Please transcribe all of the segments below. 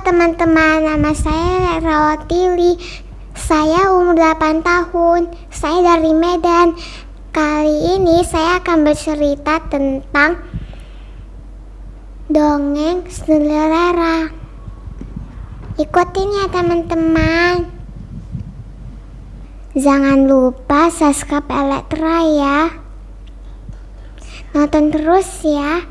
teman-teman, nama saya Rawatili. Saya umur 8 tahun. Saya dari Medan. Kali ini saya akan bercerita tentang dongeng Cinderella. Ikutin ya teman-teman. Jangan lupa subscribe Elektra ya. Nonton terus ya.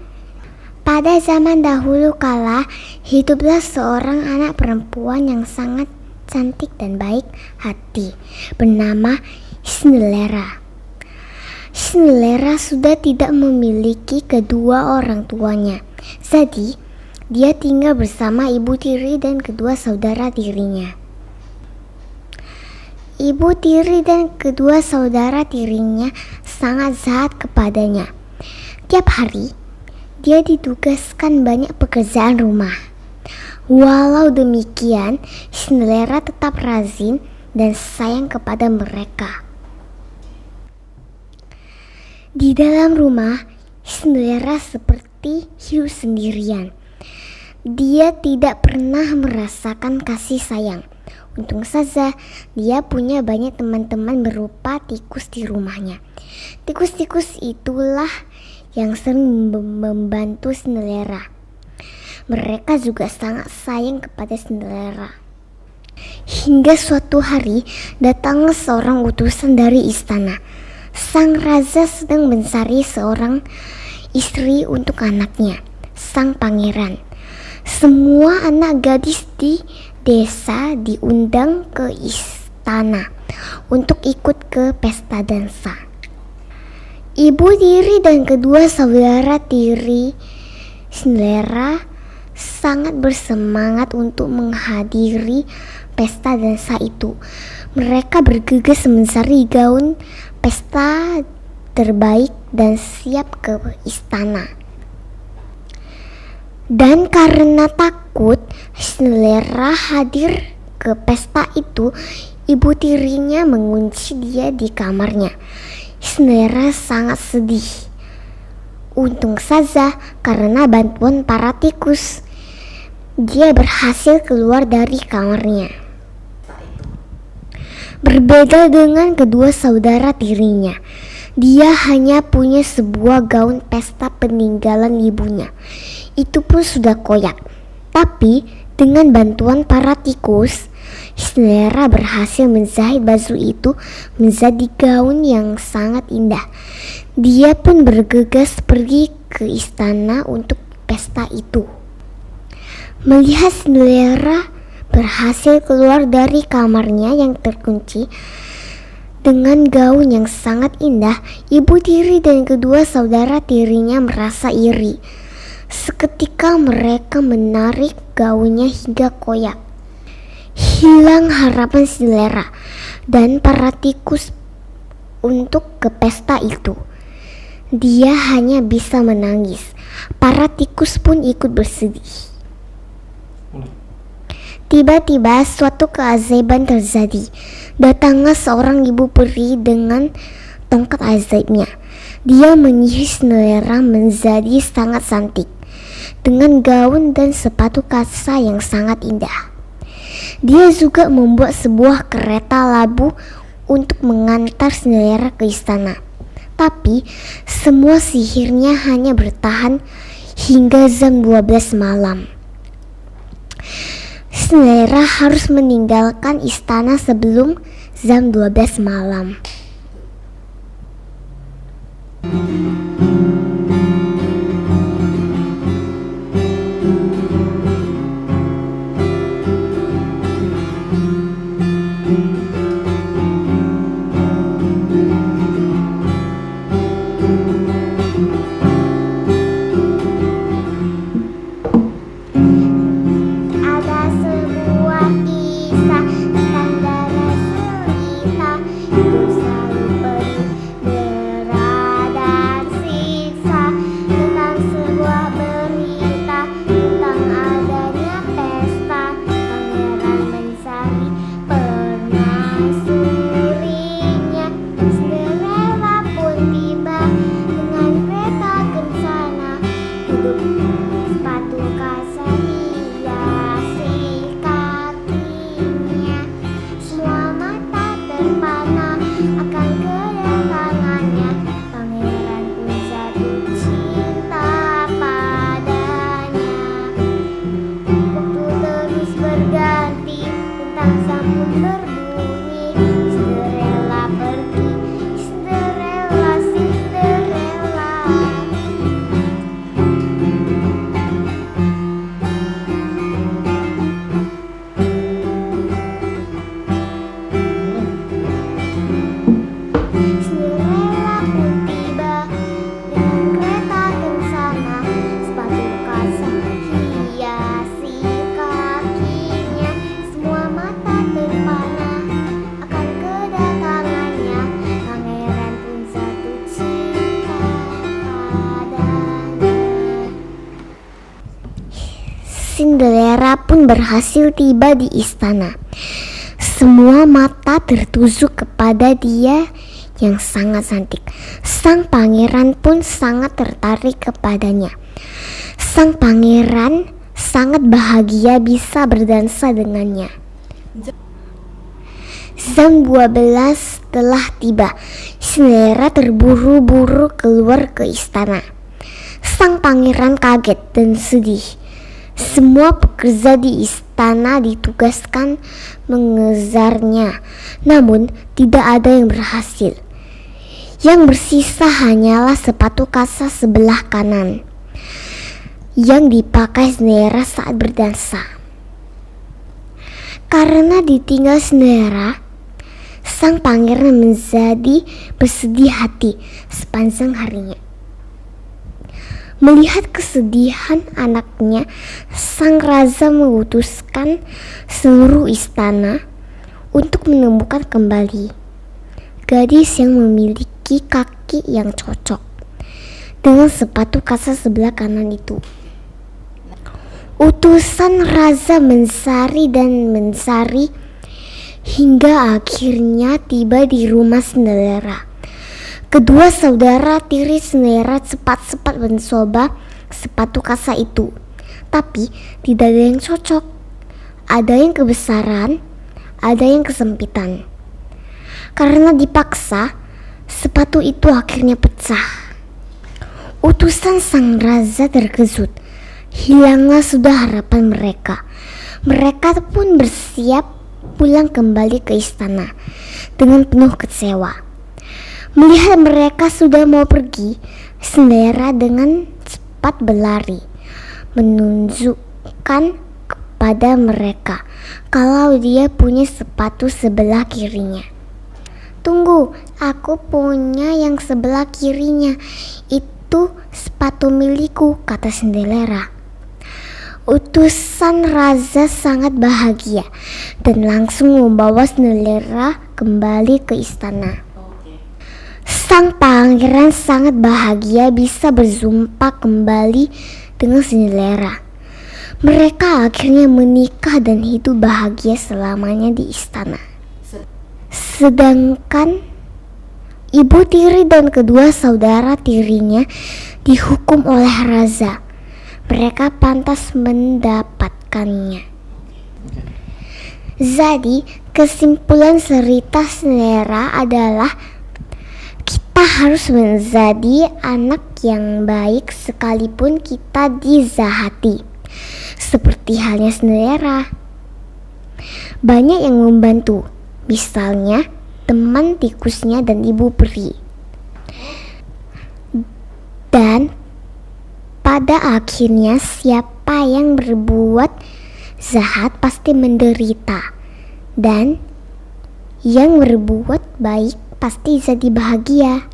Pada zaman dahulu kala, hiduplah seorang anak perempuan yang sangat cantik dan baik hati, bernama Cinderella. Cinderella sudah tidak memiliki kedua orang tuanya, jadi dia tinggal bersama ibu tiri dan kedua saudara tirinya. Ibu tiri dan kedua saudara tirinya sangat jahat kepadanya. Tiap hari dia ditugaskan banyak pekerjaan rumah. Walau demikian, Cinderella tetap rajin dan sayang kepada mereka. Di dalam rumah, Cinderella seperti hidup sendirian. Dia tidak pernah merasakan kasih sayang. Untung saja dia punya banyak teman-teman berupa tikus di rumahnya. Tikus-tikus itulah yang sering membantu Cinderella. Mereka juga sangat sayang kepada Cinderella. Hingga suatu hari datanglah seorang utusan dari istana. Sang raja sedang mencari seorang istri untuk anaknya, sang pangeran. Semua anak gadis di desa diundang ke istana untuk ikut ke pesta dansa. Ibu tiri dan kedua saudara tiri Cinderella sangat bersemangat untuk menghadiri pesta dansa itu. Mereka bergegas mencari gaun pesta terbaik dan siap ke istana. Dan karena takut Cinderella hadir ke pesta itu, ibu tirinya mengunci dia di kamarnya. Cinderella sangat sedih. Untung saja karena bantuan para tikus, dia berhasil keluar dari kamarnya. Berbeda dengan kedua saudara tirinya, dia hanya punya sebuah gaun pesta peninggalan ibunya. Itu pun sudah koyak. Tapi dengan bantuan para tikus, Cinderella berhasil menjahit baju itu menjadi gaun yang sangat indah. Dia pun bergegas pergi ke istana untuk pesta itu. Melihat Cinderella berhasil keluar dari kamarnya yang terkunci dengan gaun yang sangat indah, ibu tiri dan kedua saudara tirinya merasa iri. Seketika mereka menarik gaunnya hingga koyak. Hilang harapan Cinderella dan para tikus untuk ke pesta itu. Dia hanya bisa menangis. Para tikus pun ikut bersedih. Tiba-tiba suatu keajaiban terjadi. Datanglah seorang ibu peri dengan tongkat ajaibnya. Dia menyihir Cinderella menjadi sangat cantik dengan gaun dan sepatu kaca yang sangat indah. Dia juga membuat sebuah kereta labu untuk mengantar Cinderella ke istana. Tapi semua sihirnya hanya bertahan hingga jam 12 malam. Cinderella harus meninggalkan istana sebelum jam 12 malam. Ada berhasil tiba di istana. Semua mata tertuju kepada dia yang sangat cantik. Sang pangeran pun sangat tertarik kepadanya. Sang pangeran sangat bahagia bisa berdansa dengannya. Jam 12 telah tiba. Cinderella terburu-buru keluar ke istana. Sang pangeran kaget dan sedih. Semua pekerja di istana ditugaskan mengejarnya, namun tidak ada yang berhasil. Yang bersisa hanyalah sepatu kasa sebelah kanan yang dipakai Cinderella saat berdansa. Karena ditinggal Cinderella, sang pangeran menjadi bersedih hati sepanjang harinya. Melihat kesedihan anaknya, sang raja mengutuskan seluruh istana untuk menemukan kembali gadis yang memiliki kaki yang cocok dengan sepatu kasa sebelah kanan itu. Utusan raja mencari dan mencari hingga akhirnya tiba di rumah Cinderella. Kedua saudara tiri Cinderella cepat-cepat mencoba sepatu kasa itu, tapi tidak ada yang cocok. Ada yang kebesaran, ada yang kesempitan. Karena dipaksa, sepatu itu akhirnya pecah. Utusan sang raja terkejut. Hilanglah sudah harapan mereka. Mereka pun bersiap pulang kembali ke istana dengan penuh kecewa. Melihat mereka sudah mau pergi, Cinderella dengan cepat berlari, menunjukkan kepada mereka kalau dia punya sepatu sebelah kirinya. Tunggu, aku punya yang sebelah kirinya. Itu sepatu milikku, kata Cinderella. Utusan raja sangat bahagia dan langsung membawa Cinderella kembali ke istana. Sang pangeran sangat bahagia bisa berjumpa kembali dengan Cinderella. Mereka akhirnya menikah dan hidup bahagia selamanya di istana. Sedangkan ibu tiri dan kedua saudara tirinya dihukum oleh raja. Mereka pantas mendapatkannya. Jadi, kesimpulan cerita Cinderella adalah kita harus menjadi anak yang baik sekalipun kita dijahati. Seperti halnya Cinderella. Banyak yang membantu, misalnya teman tikusnya dan ibu peri. Dan pada akhirnya siapa yang berbuat jahat pasti menderita, dan yang berbuat baik pasti jadi bahagia.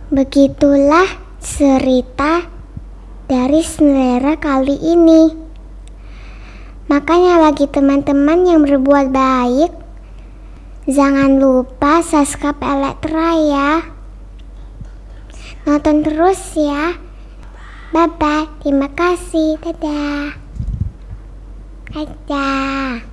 Begitulah cerita dari Cinderella kali ini. Makanya bagi teman-teman yang berbuat baik, jangan lupa subscribe Elektra ya. Nonton terus ya. Bye bye. Terima kasih. Dadah. Dadah.